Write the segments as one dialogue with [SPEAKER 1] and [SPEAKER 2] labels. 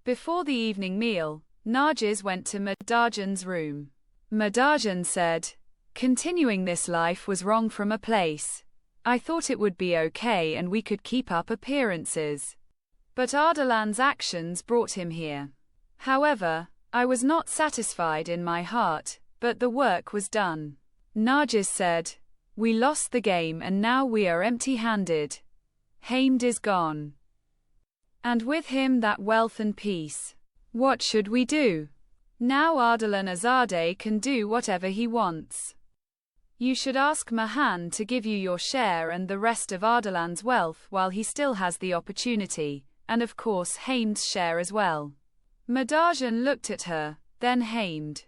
[SPEAKER 1] Before the evening meal, Nargis went to Madajan's room. Madajan said, "Continuing this life was wrong from a place. I thought it would be okay and we could keep up appearances. But Ardalan's actions brought him here. However, I was not satisfied in my heart, but the work was done." Nargis said, "We lost the game and now we are empty-handed. Hamd is gone. And with him that wealth and peace. What should we do? Now Ardalan Azadeh can do whatever he wants. You should ask Mahan to give you your share and the rest of Ardalan's wealth while he still has the opportunity, and of course Hamd's share as well." Madajan looked at her, then Hamd.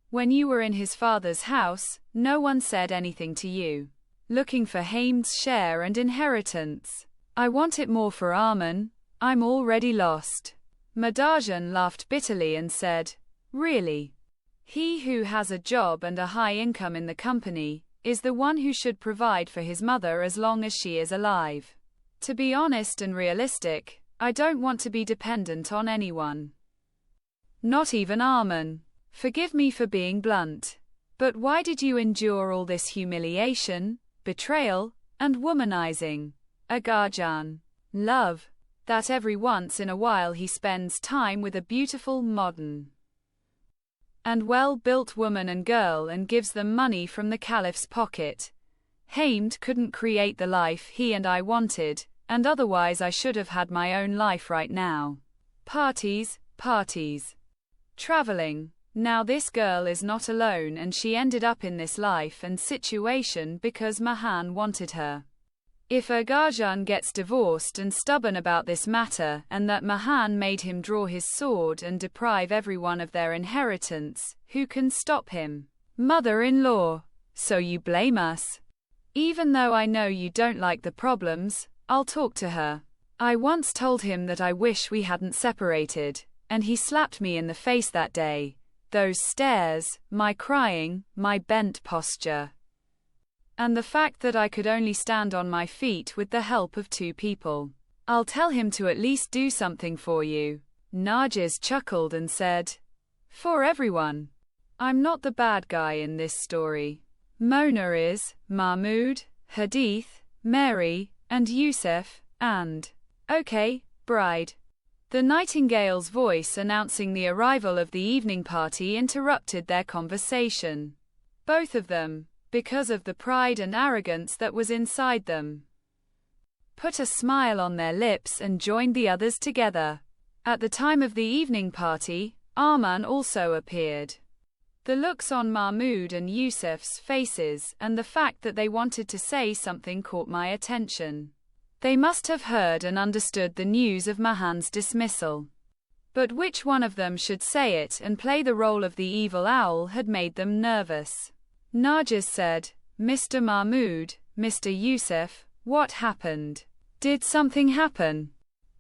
[SPEAKER 1] "When you were in his father's house, no one said anything to you. Looking for Hamd's share and inheritance. I want it more for Arman. I'm already lost." Madajan laughed bitterly and said, "Really? He who has a job and a high income in the company is the one who should provide for his mother as long as she is alive. To be honest and realistic, I don't want to be dependent on anyone. Not even Arman. Forgive me for being blunt. But why did you endure all this humiliation, betrayal, and womanizing? Agarjan. Love. That every once in a while he spends time with a beautiful, modern, and well-built woman and girl and gives them money from the caliph's pocket. Hamd couldn't create the life he and I wanted, and otherwise I should have had my own life right now. Parties, parties. Traveling. Now this girl is not alone and she ended up in this life and situation because Mahan wanted her. If Agarjan gets divorced and stubborn about this matter and that Mahan made him draw his sword and deprive everyone of their inheritance, who can stop him? Mother-in-law. So you blame us? Even though I know you don't like the problems, I'll talk to her. I once told him that I wish we hadn't separated, and he slapped me in the face that day. Those stares, my crying, my bent posture. And the fact that I could only stand on my feet with the help of 2 people. I'll tell him to at least do something for you." Nargis chuckled and said, "For everyone. I'm not the bad guy in this story. Mona is, Mahmud, Hadith, Mary, and Yusuf, and, okay, bride." The nightingale's voice announcing the arrival of the evening party interrupted their conversation. Both of them, because of the pride and arrogance that was inside them, put a smile on their lips and joined the others together. At the time of the evening party, Arman also appeared. The looks on Mahmud and Yusuf's faces and the fact that they wanted to say something caught my attention. They must have heard and understood the news of Mahan's dismissal. But which one of them should say it and play the role of the evil owl had made them nervous. Nargis said, "Mr. Mahmud, Mr. Yusuf, what happened? Did something happen?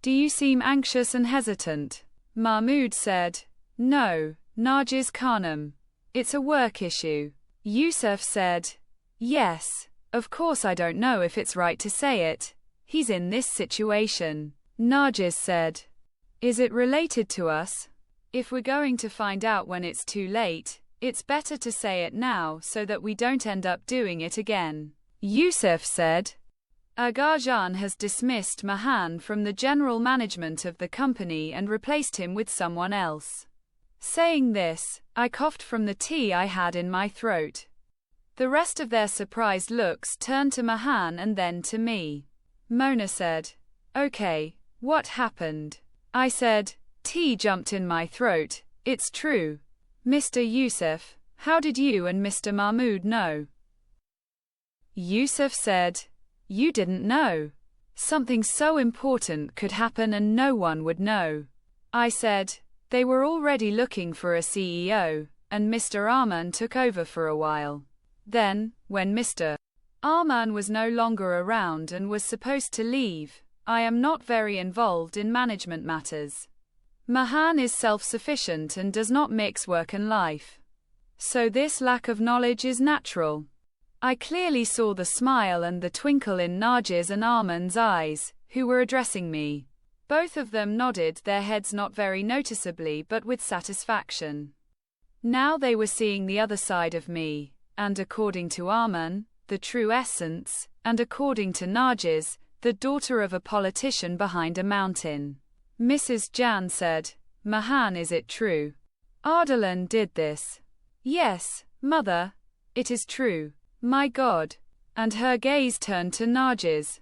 [SPEAKER 1] Do you seem anxious and hesitant?" Mahmud said, "No, Nargis Khanum. It's a work issue." Yusuf said, "Yes, of course I don't know if it's right to say it. He's in this situation." Nargis said, "Is it related to us? If we're going to find out when it's too late, it's better to say it now so that we don't end up doing it again." Yusuf said, "Agarjan has dismissed Mahan from the general management of the company and replaced him with someone else." Saying this, I coughed from the tea I had in my throat. The rest of their surprised looks turned to Mahan and then to me. Mona said, "Okay, what happened?" I said, tea jumped in my throat, "It's true. Mr. Yusuf, how did you and Mr. Mahmud know?" Yusuf said, "You didn't know. Something so important could happen and no one would know." I said, "They were already looking for a CEO, and Mr. Arman took over for a while. Then, when Mr. Arman was no longer around and was supposed to leave, I am not very involved in management matters. Mahan is self-sufficient and does not mix work and life. So this lack of knowledge is natural." I clearly saw the smile and the twinkle in Nargis and Arman's eyes, who were addressing me. Both of them nodded their heads not very noticeably but with satisfaction. Now they were seeing the other side of me, and according to Arman, the true essence, and according to Nargis, the daughter of a politician behind a mountain. Mrs. Jan said, Mahan, is it true? Ardalan did this. Yes, mother, it is true. My God. And her gaze turned to Nargis.